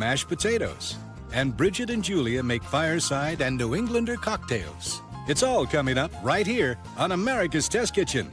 mashed potatoes. And Bridget and Julia make fireside and New Englander cocktails. It's all coming up right here on America's Test Kitchen.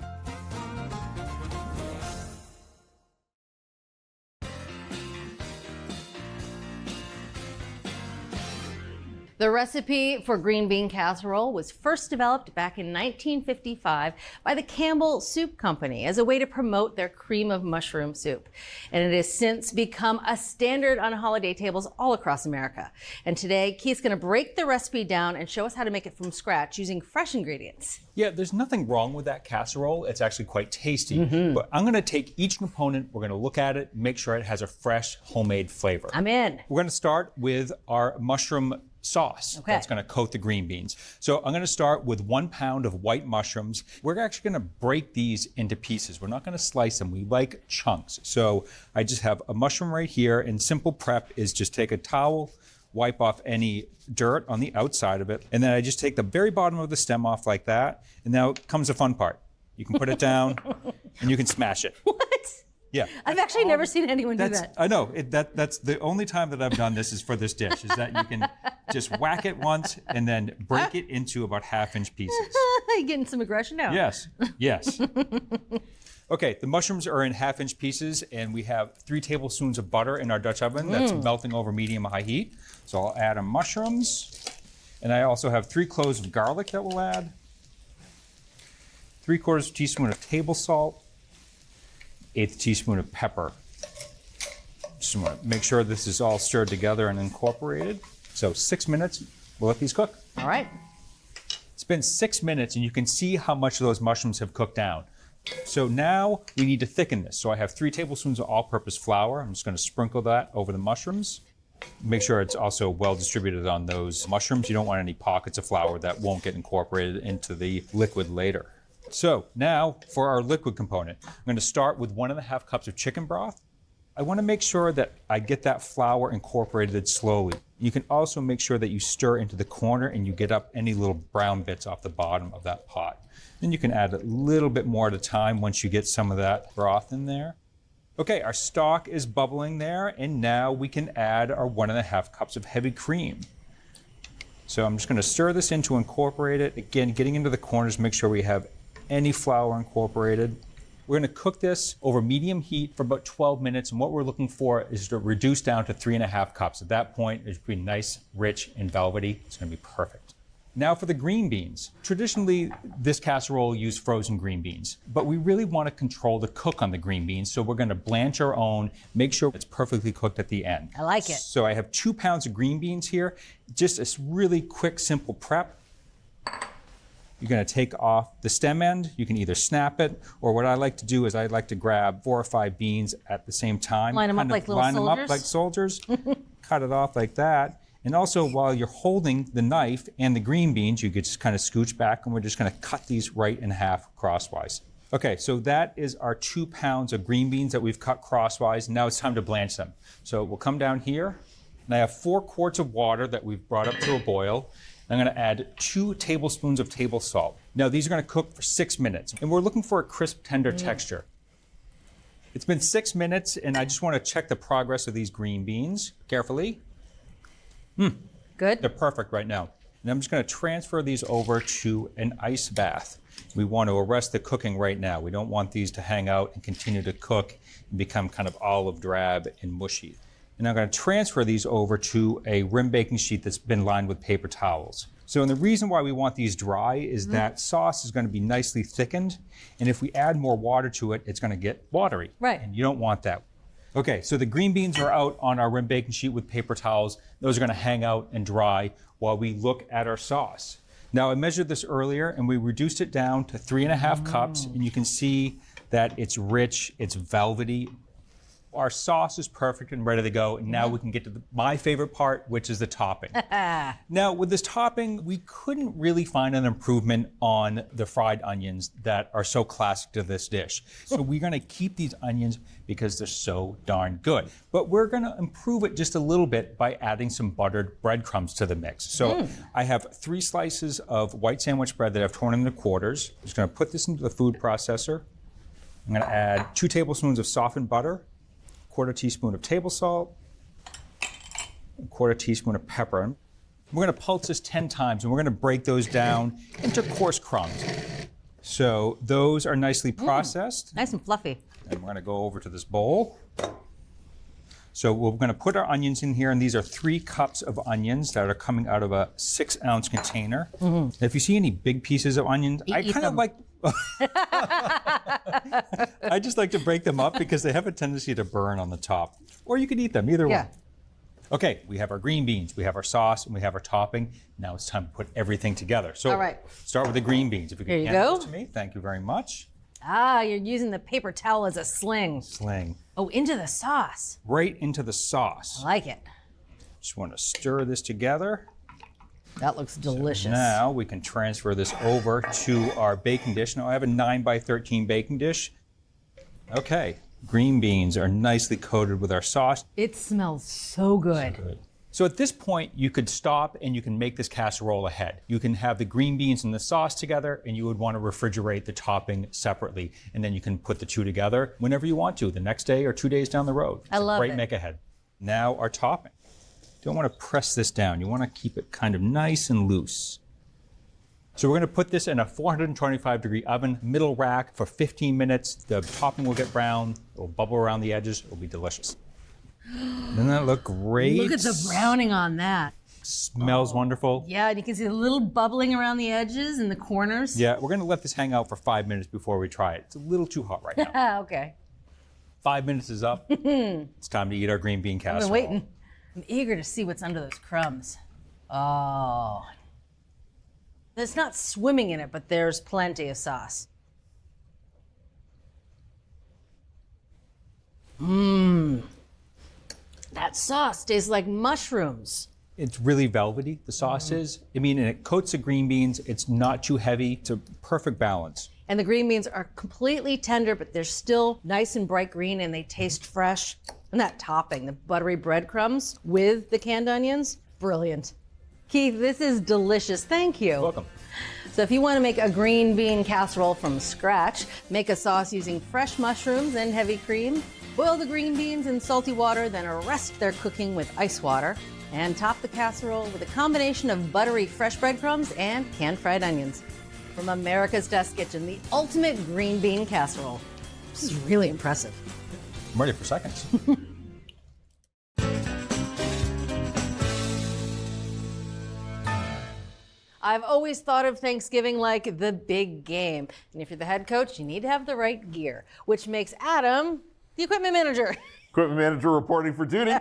The recipe for green bean casserole was first developed back in 1955 by the Campbell Soup Company as a way to promote their cream of mushroom soup. And it has since become a standard on holiday tables all across America. And today, Keith's going to break the recipe down and show us how to make it from scratch using fresh ingredients. Yeah, there's nothing wrong with that casserole. It's actually quite tasty. But I'm going to take each component, we're going to look at it, make sure it has a fresh homemade flavor. I'm in. We're going to start with our mushroom sauce that's going to coat the green beans. So I'm going to start with 1 pound of white mushrooms. We're actually going to break these into pieces. We're not going to slice them. We like chunks. So I just have a mushroom right here, and simple prep is just take a towel, wipe off any dirt on the outside of it, and then I just take the very bottom of the stem off like that, and now comes the fun part. You can put it down and you can smash it. What? Yeah. I've actually never seen anyone do that. I know. That's the only time that I've done this is for this dish, is that you can just whack it once and then break it into about half-inch pieces. You're getting some aggression now. Yes, yes. Okay, the mushrooms are in half-inch pieces, and we have 3 tablespoons of butter in our Dutch oven that's melting over medium-high heat. So I'll add our mushrooms, and I also have 3 cloves of garlic that we'll add, 3/4 teaspoon of table salt, 1/8 teaspoon of pepper. Just want to make sure this is all stirred together and incorporated. So 6 minutes, we'll let these cook. All right. It's been 6 minutes, and you can see how much of those mushrooms have cooked down. So now we need to thicken this. So I have 3 tablespoons of all-purpose flour. I'm just going to sprinkle that over the mushrooms. Make sure it's also well distributed on those mushrooms. You don't want any pockets of flour that won't get incorporated into the liquid later. So now for our liquid component, I'm going to start with 1.5 cups of chicken broth. I want to make sure that I get that flour incorporated slowly. You can also make sure that you stir into the corner and you get up any little brown bits off the bottom of that pot. Then you can add a little bit more at a time once you get some of that broth in there. Okay, our stock is bubbling there, and now we can add our 1.5 cups of heavy cream. So I'm just going to stir this in to incorporate it. Again, getting into the corners, make sure we have any flour incorporated. We're going to cook this over medium heat for about 12 minutes, and what we're looking for is to reduce down to 3.5 cups. At that point, it should be nice, rich, and velvety. It's going to be perfect. Now for the green beans. Traditionally, this casserole used frozen green beans, but we really want to control the cook on the green beans, so we're going to blanch our own, make sure it's perfectly cooked at the end. I like it. So I have 2 pounds of green beans here. Just a really quick, simple prep. You're going to take off the stem end. You can either snap it, or what I like to do is I like to grab 4 or 5 beans at the same time. Line them up like little soldiers? Line them up like soldiers. Cut it off like that. And also, while you're holding the knife and the green beans, you could just kind of scooch back, and we're just going to cut these right in half crosswise. Okay, so that is our 2 pounds of green beans that we've cut crosswise. Now it's time to blanch them. So we'll come down here, and I have 4 quarts of water that we've brought up to a boil. I'm going to add 2 tablespoons of table salt. Now these are going to cook for 6 minutes, and we're looking for a crisp, tender texture. It's been 6 minutes, and I just want to check the progress of these green beans carefully. Good. They're perfect right now. And I'm just going to transfer these over to an ice bath. We want to arrest the cooking right now. We don't want these to hang out and continue to cook and become kind of olive drab and mushy. And I'm going to transfer these over to a rim baking sheet that's been lined with paper towels. So, and the reason why we want these dry is that sauce is going to be nicely thickened, and if we add more water to it, it's going to get watery. Right. And you don't want that. Okay, so the green beans are out on our rim baking sheet with paper towels. Those are going to hang out and dry while we look at our sauce. Now, I measured this earlier, and we reduced it down to 3.5 cups, and you can see that it's rich, it's velvety. Our sauce is perfect and ready to go. And now we can get to my favorite part, which is the topping. Now, with this topping, we couldn't really find an improvement on the fried onions that are so classic to this dish. So we're going to keep these onions because they're so darn good. But we're going to improve it just a little bit by adding some buttered breadcrumbs to the mix. So I have 3 slices of white sandwich bread that I've torn into quarters. I'm just going to put this into the food processor. I'm going to add 2 tablespoons of softened butter, 1/4 teaspoon of table salt, 1/4 teaspoon of pepper. We're going to pulse this 10 times, and we're going to break those down into coarse crumbs. So those are nicely processed. Nice and fluffy. And we're going to go over to this bowl. So we're going to put our onions in here, and these are 3 cups of onions that are coming out of a 6-ounce container. If you see any big pieces of onions, I kind of like... I just like to break them up because they have a tendency to burn on the top. Or you could eat them, either way. Okay, we have our green beans, we have our sauce, and we have our topping. Now it's time to put everything together. So all right. Start with the green beans. If you could hand those to me, thank you very much. Ah, you're using the paper towel as a sling. Oh, into the sauce. Right into the sauce. I like it. Just want to stir this together. That looks delicious. So now we can transfer this over to our baking dish. Now I have a 9x13 baking dish. Okay, green beans are nicely coated with our sauce. It smells so good. So at this point, you could stop and you can make this casserole ahead. You can have the green beans and the sauce together, and you would want to refrigerate the topping separately. And then you can put the two together whenever you want to, the next day or 2 days down the road. I love it. Great make ahead. Now our topping. Don't want to press this down. You want to keep it kind of nice and loose. So we're going to put this in a 425-degree oven, middle rack, for 15 minutes. The topping will get brown. It will bubble around the edges. It will be delicious. Doesn't that look great? Look at the browning on that. Smells wonderful. Yeah, and you can see the little bubbling around the edges and the corners. Yeah, we're going to let this hang out for 5 minutes before we try it. It's a little too hot right now. Okay. 5 minutes is up. It's time to eat our green bean casserole. I've been waiting. I'm eager to see what's under those crumbs. Oh. It's not swimming in it, but there's plenty of sauce. That sauce tastes like mushrooms. It's really velvety, the sauce is. I mean, and it coats the green beans. It's not too heavy. It's a perfect balance. And the green beans are completely tender, but they're still nice and bright green, and they taste fresh. And that topping, the buttery breadcrumbs with the canned onions, brilliant. Keith, this is delicious. Thank you. You're welcome. So if you want to make a green bean casserole from scratch, make a sauce using fresh mushrooms and heavy cream, boil the green beans in salty water, then arrest their cooking with ice water, and top the casserole with a combination of buttery fresh breadcrumbs and canned fried onions. From America's Test Kitchen, the ultimate green bean casserole. This is really impressive. I'm ready for seconds. I've always thought of Thanksgiving like the big game. And if you're the head coach, you need to have the right gear, which makes Adam the equipment manager. Equipment manager reporting for duty.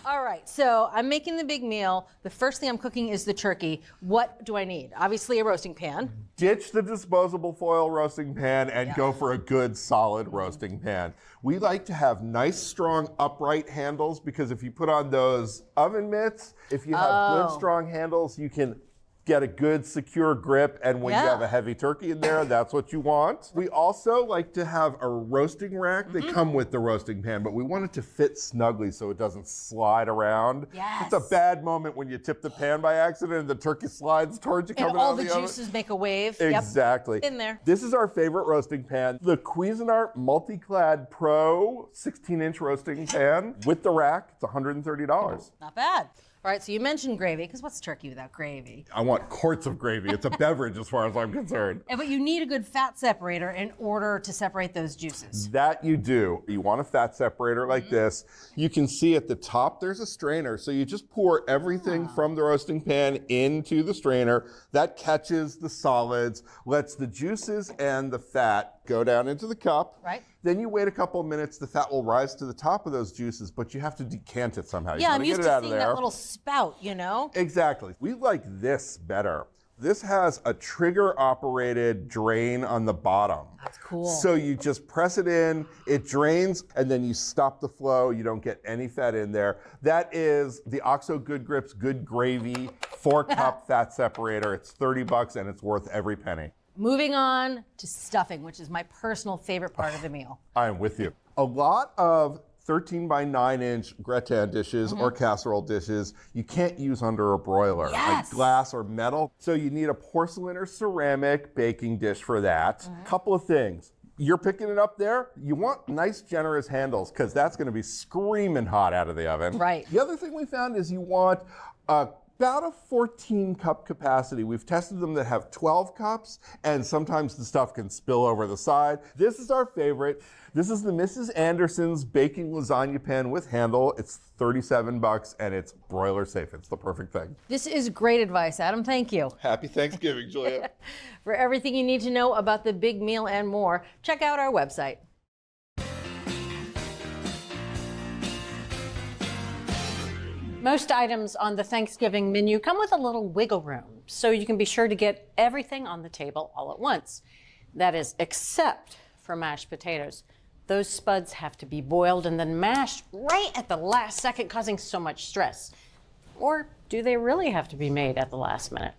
All right, so I'm making the big meal. The first thing I'm cooking is the turkey. What do I need? Obviously a roasting pan. Ditch the disposable foil roasting pan and go for a good solid roasting pan. We like to have nice, strong, upright handles because if you put on those oven mitts, if you have good, strong handles, you can get a good, secure grip, and when you have a heavy turkey in there, that's what you want. We also like to have a roasting rack. They come with the roasting pan, but we want it to fit snugly so it doesn't slide around. Yes. It's a bad moment when you tip the pan by accident and the turkey slides towards you coming out of the oven. And all the juices make a wave. Exactly. Yep. In there. This is our favorite roasting pan, the Cuisinart Multiclad Pro 16-inch roasting pan with the rack. It's $130. Not bad. All right, so you mentioned gravy, because what's turkey without gravy? I want quarts of gravy. It's a beverage as far as I'm concerned. But you need a good fat separator in order to separate those juices. That you do. You want a fat separator like this. You can see at the top there's a strainer. So you just pour everything from the roasting pan into the strainer. That catches the solids, lets the juices and the fat go down into the cup. Right. Then you wait a couple of minutes, the fat will rise to the top of those juices, but you have to decant it somehow. Yeah, you I'm used get it to out seeing of there. that little spout, you know? Exactly. We like this better. This has a trigger-operated drain on the bottom. That's cool. So you just press it in, it drains, and then you stop the flow. You don't get any fat in there. That is the OXO Good Grips Good Gravy 4-cup fat separator. It's $30 and it's worth every penny. Moving on to stuffing, which is my personal favorite part of the meal. I am with you. A lot of 13 by 9-inch gratin dishes or casserole dishes you can't use under a broiler, like glass or metal. So you need a porcelain or ceramic baking dish for that. Couple of things. You're picking it up there. You want nice, generous handles because that's going to be screaming hot out of the oven. Right. The other thing we found is you want about a 14-cup capacity. We've tested them that have 12 cups, and sometimes the stuff can spill over the side. This is our favorite. This is the Mrs. Anderson's baking lasagna pan with handle. It's $37, and it's broiler safe. It's the perfect thing. This is great advice, Adam. Thank you. Happy Thanksgiving, Julia. For everything you need to know about the big meal and more, check out our website. Most items on the Thanksgiving menu come with a little wiggle room, so you can be sure to get everything on the table all at once. That is, except for mashed potatoes. Those spuds have to be boiled and then mashed right at the last second, causing so much stress. Or do they really have to be made at the last minute?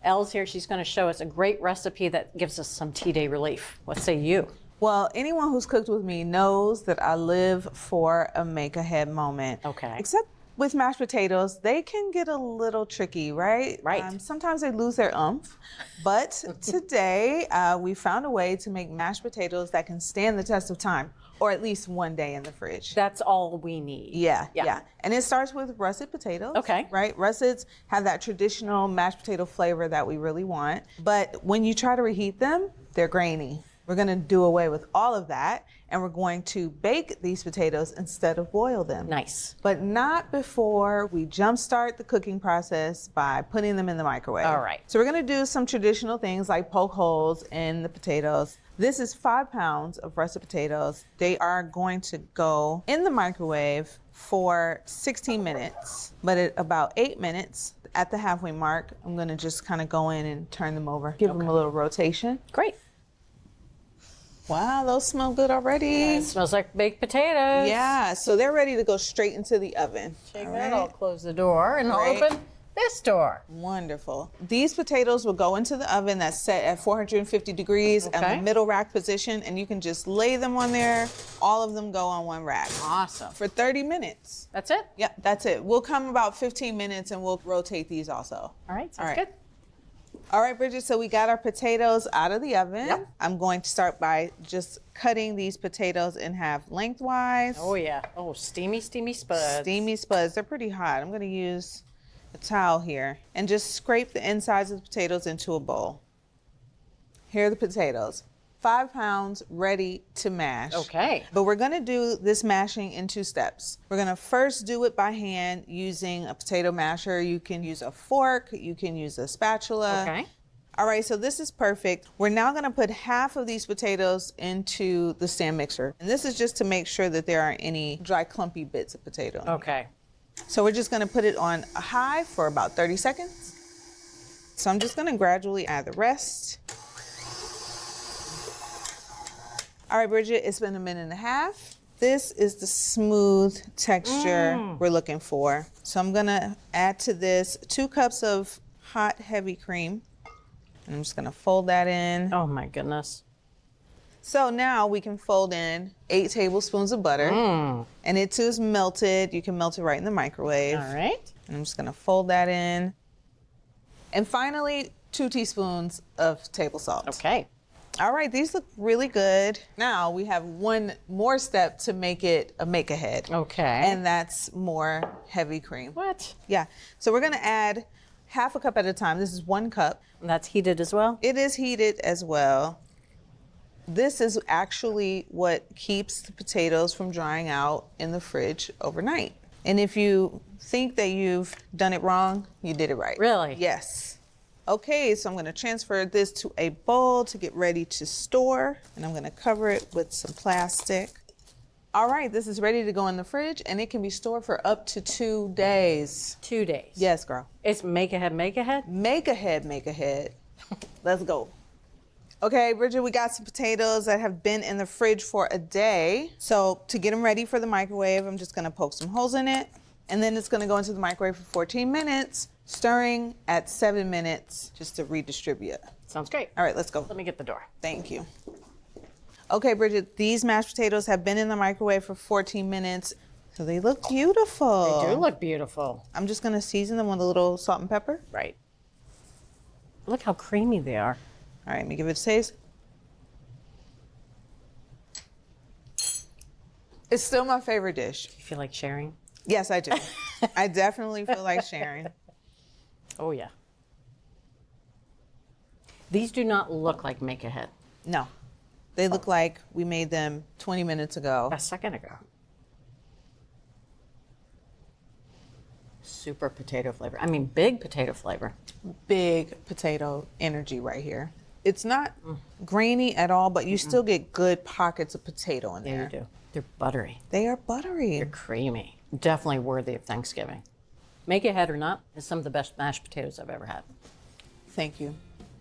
Elle's here. She's going to show us a great recipe that gives us some tea-day relief. What say you? Well, anyone who's cooked with me knows that I live for a make-ahead moment. Okay. Except with mashed potatoes, they can get a little tricky, right? Right. Sometimes they lose their oomph. But today, we found a way to make mashed potatoes that can stand the test of time, or at least one day in the fridge. That's all we need. Yeah. And it starts with russet potatoes. Okay. Right? Russets have that traditional mashed potato flavor that we really want. But when you try to reheat them, they're grainy. We're going to do away with all of that, and we're going to bake these potatoes instead of boil them. Nice. But not before we jumpstart the cooking process by putting them in the microwave. All right. So we're going to do some traditional things like poke holes in the potatoes. This is 5 pounds of russet potatoes. They are going to go in the microwave for 16 minutes, but at about 8 minutes, at the halfway mark, I'm going to just kind of go in and turn them over, give them a little rotation. Great. Wow, those smell good already. It smells like baked potatoes. Yeah, so they're ready to go straight into the oven. Take All that. right. I'll close the door and I'll Great. open this door. Wonderful. These potatoes will go into the oven that's set at 450 degrees in Okay. the middle rack position, and you can just lay them on there. All of them go on one rack. Awesome. For 30 minutes. That's it? Yep, that's it. We'll come about 15 minutes and we'll rotate these also. All right, sounds All right. good. All right, Bridget, so we got our potatoes out of the oven. Yep. I'm going to start by just cutting these potatoes in half lengthwise. Oh, yeah. Oh, steamy, steamy spuds. Steamy spuds. They're pretty hot. I'm going to use a towel here and just scrape the insides of the potatoes into a bowl. Here are the potatoes. 5 pounds ready to mash. Okay. But we're going to do this mashing in 2 steps. We're going to first do it by hand using a potato masher. You can use a fork. You can use a spatula. Okay. All right, so this is perfect. We're now going to put half of these potatoes into the stand mixer. And this is just to make sure that there aren't any dry, clumpy bits of potato. Okay. So we're just going to put it on a high for about 30 seconds. So I'm just going to gradually add the rest. All right, Bridget, it's been 1.5 minutes. This is the smooth texture we're looking for. So I'm going to add to this 2 cups of hot, heavy cream. And I'm just going to fold that in. Oh, my goodness. So now we can fold in 8 tablespoons of butter. And it too is melted. You can melt it right in the microwave. All right. And I'm just going to fold that in. And finally, 2 teaspoons of table salt. Okay. All right, these look really good. Now we have one more step to make it a make-ahead. Okay. And that's more heavy cream. What? Yeah. So we're going to add half a cup at a time. This is 1 cup. And that's heated as well? It is heated as well. This is actually what keeps the potatoes from drying out in the fridge overnight. And if you think that you've done it wrong, you did it right. Really? Yes. Okay, so I'm going to transfer this to a bowl to get ready to store, and I'm going to cover it with some plastic. All right, this is ready to go in the fridge, and it can be stored for up to 2 days. 2 days. Yes, girl. It's make ahead, make ahead? Make ahead, make ahead. Let's go. Okay, Bridget, we got some potatoes that have been in the fridge for a day. So to get them ready for the microwave, I'm just gonna poke some holes in it. And then it's gonna go into the microwave for 14 minutes, stirring at 7 minutes just to redistribute. Sounds great. All right, let's go. Let me get the door. Thank you. Okay, Bridget, these mashed potatoes have been in the microwave for 14 minutes. So they look beautiful. They do look beautiful. I'm just gonna season them with a little salt and pepper. Right. Look how creamy they are. All right, let me give it a taste. It's still my favorite dish. You feel like sharing? Yes, I do. I definitely feel like sharing. Oh, yeah. These do not look like Make Ahead. No, they look like we made them 20 minutes ago. A second ago. Super potato flavor. I mean, big potato flavor. Big potato energy right here. It's not grainy at all, but you still get good pockets of potato in Yeah, there. you do. They're buttery. They are buttery. They're creamy. Definitely worthy of Thanksgiving. Make Ahead or not, it's some of the best mashed potatoes I've ever had. Thank you.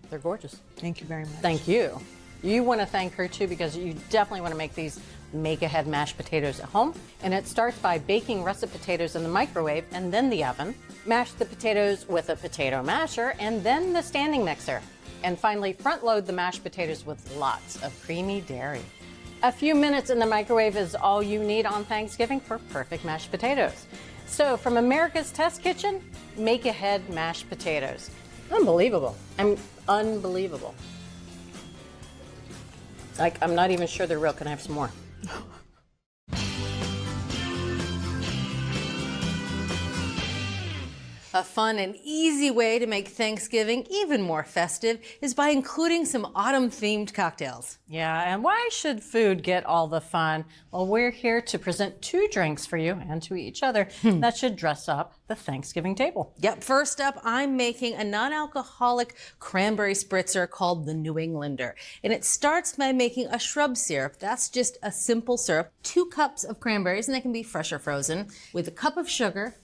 They're gorgeous. Thank you very much. Thank you. You want to thank her too because you definitely want to make these Make Ahead mashed potatoes at home. And it starts by baking russet potatoes in the microwave and then the oven. Mash the potatoes with a potato masher and then the standing mixer. And finally, front load the mashed potatoes with lots of creamy dairy. A few minutes in the microwave is all you need on Thanksgiving for perfect mashed potatoes. So from America's Test Kitchen, Make Ahead mashed potatoes. Unbelievable. Unbelievable. Like, I'm not even sure they're real. Can I have some more? A fun and easy way to make Thanksgiving even more festive is by including some autumn-themed cocktails. Yeah, and why should food get all the fun? Well, we're here to present 2 drinks for you and to each other that should dress up the Thanksgiving table. Yep, first up, I'm making a non-alcoholic cranberry spritzer called the New Englander. And it starts by making a shrub syrup. That's just a simple syrup. 2 cups of cranberries, and they can be fresh or frozen, with a cup of sugar,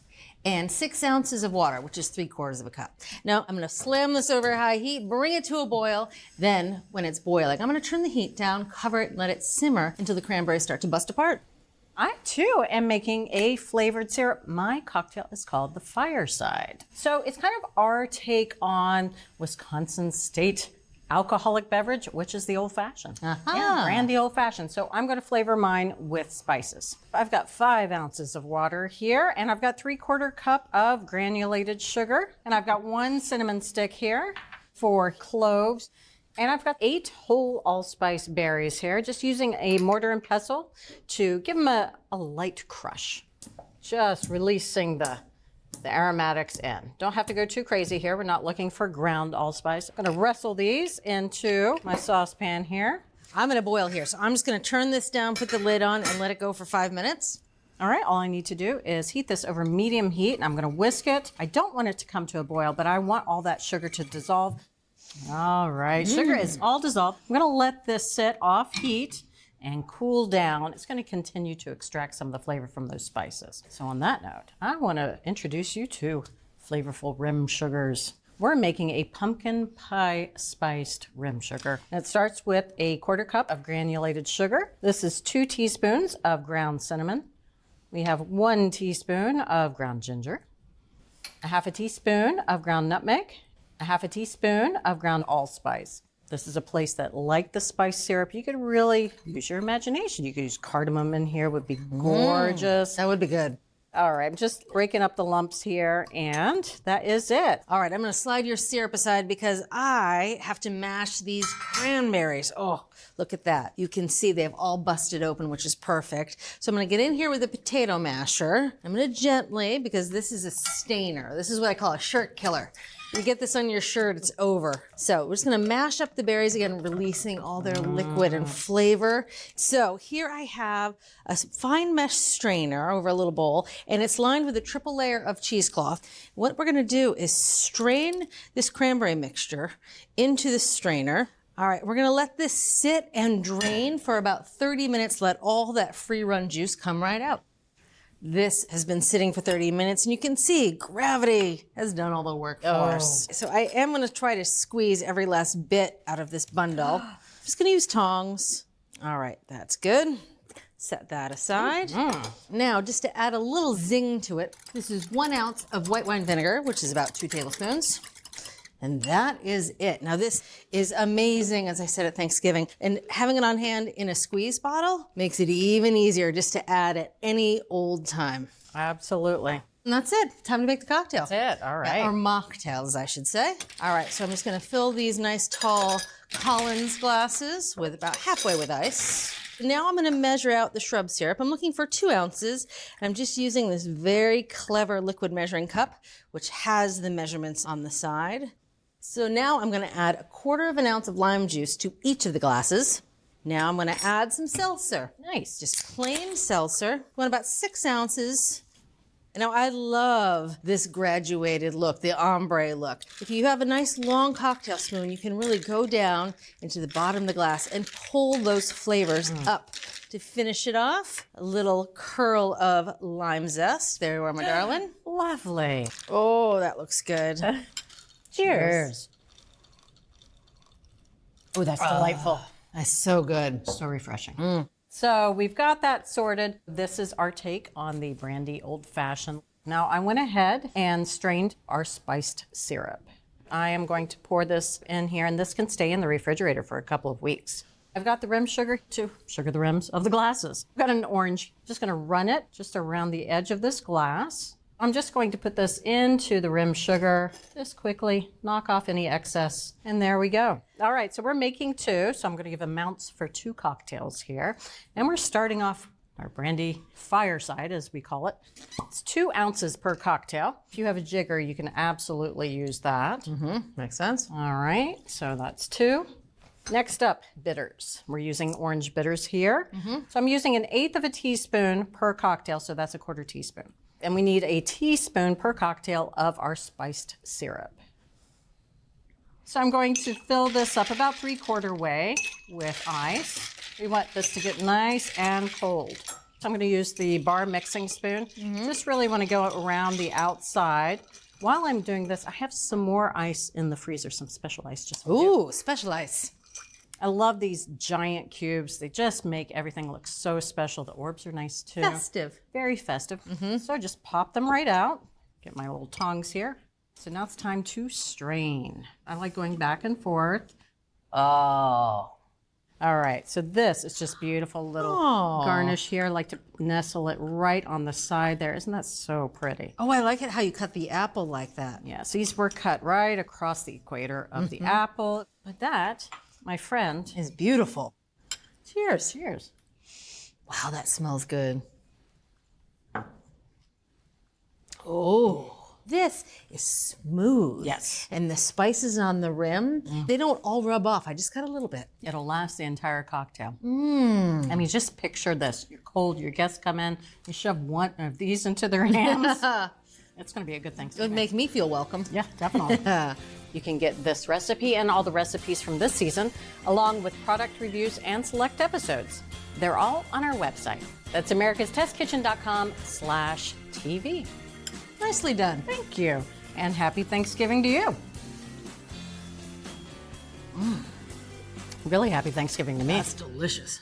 and 6 ounces of water, which is 3/4 of a cup. Now, I'm gonna slam this over high heat, bring it to a boil. Then, when it's boiling, I'm gonna turn the heat down, cover it, and let it simmer until the cranberries start to bust apart. I, too, am making a flavored syrup. My cocktail is called the Fireside. So it's kind of our take on Wisconsin's state alcoholic beverage, which is the old-fashioned. Yeah, brandy old-fashioned. So I'm going to flavor mine with spices. I've got 5 ounces of water here, and I've got 3/4 cup of granulated sugar, and I've got 1 cinnamon stick here, 4 cloves, and I've got 8 whole allspice berries here, just using a mortar and pestle to give them a light crush. Just releasing the aromatics in. Don't have to go too crazy here. We're not looking for ground allspice. I'm gonna wrestle these into my saucepan here. I'm gonna boil here, so I'm just gonna turn this down, put the lid on, and let it go for 5 minutes. All right, all I need to do is heat this over medium heat, and I'm gonna whisk it. I don't want it to come to a boil, but I want all that sugar to dissolve. All right, sugar is all dissolved. I'm gonna let this sit off heat and cool down. It's going to continue to extract some of the flavor from those spices. So on that note, I want to introduce you to flavorful rim sugars. We're making a pumpkin pie spiced rim sugar. And it starts with a 1/4 cup of granulated sugar. This is 2 teaspoons of ground cinnamon. We have 1 teaspoon of ground ginger, a 1/2 teaspoon of ground nutmeg, a 1/2 teaspoon of ground allspice. This is a place that, like the spice syrup, you could really use your imagination. You could use cardamom in here, would be gorgeous. That would be good. All right, I'm just breaking up the lumps here, and that is it. All right, I'm gonna slide your syrup aside because I have to mash these cranberries. Oh, look at that. You can see they've all busted open, which is perfect. So I'm gonna get in here with a potato masher. I'm gonna gently, because this is a stainer. This is what I call a shirt killer. You get this on your shirt, it's over. So we're just gonna mash up the berries again, releasing all their liquid and flavor. So here I have a fine mesh strainer over a little bowl, and it's lined with a triple layer of cheesecloth. What we're gonna do is strain this cranberry mixture into the strainer. All right, we're gonna let this sit and drain for about 30 minutes, let all that free run juice come right out. This has been sitting for 30 minutes, and you can see gravity has done all the work for us. So I am gonna try to squeeze every last bit out of this bundle. I'm just gonna use tongs. All right, that's good. Set that aside. Now, just to add a little zing to it, this is 1 ounce of white wine vinegar, which is about 2 tablespoons. And that is it. Now this is amazing, as I said at Thanksgiving, and having it on hand in a squeeze bottle makes it even easier just to add at any old time. Absolutely. And that's it. Time to make the cocktail. That's it. All right. Or mocktails, I should say. All right, so I'm just gonna fill these nice tall Collins glasses with about halfway with ice. Now I'm going to measure out the shrub syrup. I'm looking for 2 ounces. I'm just using this very clever liquid measuring cup, which has the measurements on the side. So now I'm going to add 1/4 ounce of lime juice to each of the glasses. Now I'm going to add some seltzer. Nice, just plain seltzer. I want about 6 ounces. Now I love this graduated look, the ombre look. If you have a nice long cocktail spoon, you can really go down into the bottom of the glass and pull those flavors up. To finish it off, a little curl of lime zest. There you are, my darling. Lovely. Oh, that looks good. Cheers. Oh, that's delightful. That's so good. So refreshing. So we've got that sorted. This is our take on the brandy old fashioned. Now I went ahead and strained our spiced syrup. I am going to pour this in here, and this can stay in the refrigerator for a couple of weeks. I've got the rim sugar to sugar the rims of the glasses. I've got an orange. Just going to run it just around the edge of this glass. I'm just going to put this into the rim sugar, just quickly knock off any excess, and there we go. All right, so we're making 2, so I'm going to give amounts for 2 cocktails here. And we're starting off our brandy fireside, as we call it. It's 2 ounces per cocktail. If you have a jigger, you can absolutely use that. Makes sense. All right, so that's 2. Next up, bitters. We're using orange bitters here. So I'm using 1/8 teaspoon per cocktail, so that's 1/4 teaspoon. And we need 1 teaspoon per cocktail of our spiced syrup. So I'm going to fill this up about 3/4 way with ice. We want this to get nice and cold. So I'm going to use the bar mixing spoon. Just really want to go around the outside. While I'm doing this, I have some more ice in the freezer, some special ice just for you. Ooh, special ice. I love these giant cubes. They just make everything look so special. The orbs are nice too. Festive. Very festive. So just pop them right out. Get my little tongs here. So now it's time to strain. I like going back and forth. Oh. All right, so this is just beautiful little garnish here. I like to nestle it right on the side there. Isn't that so pretty? Oh, I like it how you cut the apple like that. Yeah, so these were cut right across the equator of the apple. But that, my friend, It's beautiful. cheers, cheers. Wow, that smells good. Oh, this is smooth. Yes. And the spices on the rim, they don't all rub off. I just got a little bit. It'll last the entire cocktail. I mean, just picture this. You're cold, your guests come in, you shove one of these into their hands. It's going to be a good It would Thanksgiving. make me feel welcome. Yeah, definitely. You can get this recipe and all the recipes from this season, along with product reviews and select episodes. They're all on our website. That's americastestkitchen.com/TV. Nicely done. Thank you. And happy Thanksgiving to you. Really happy Thanksgiving to me. That's delicious.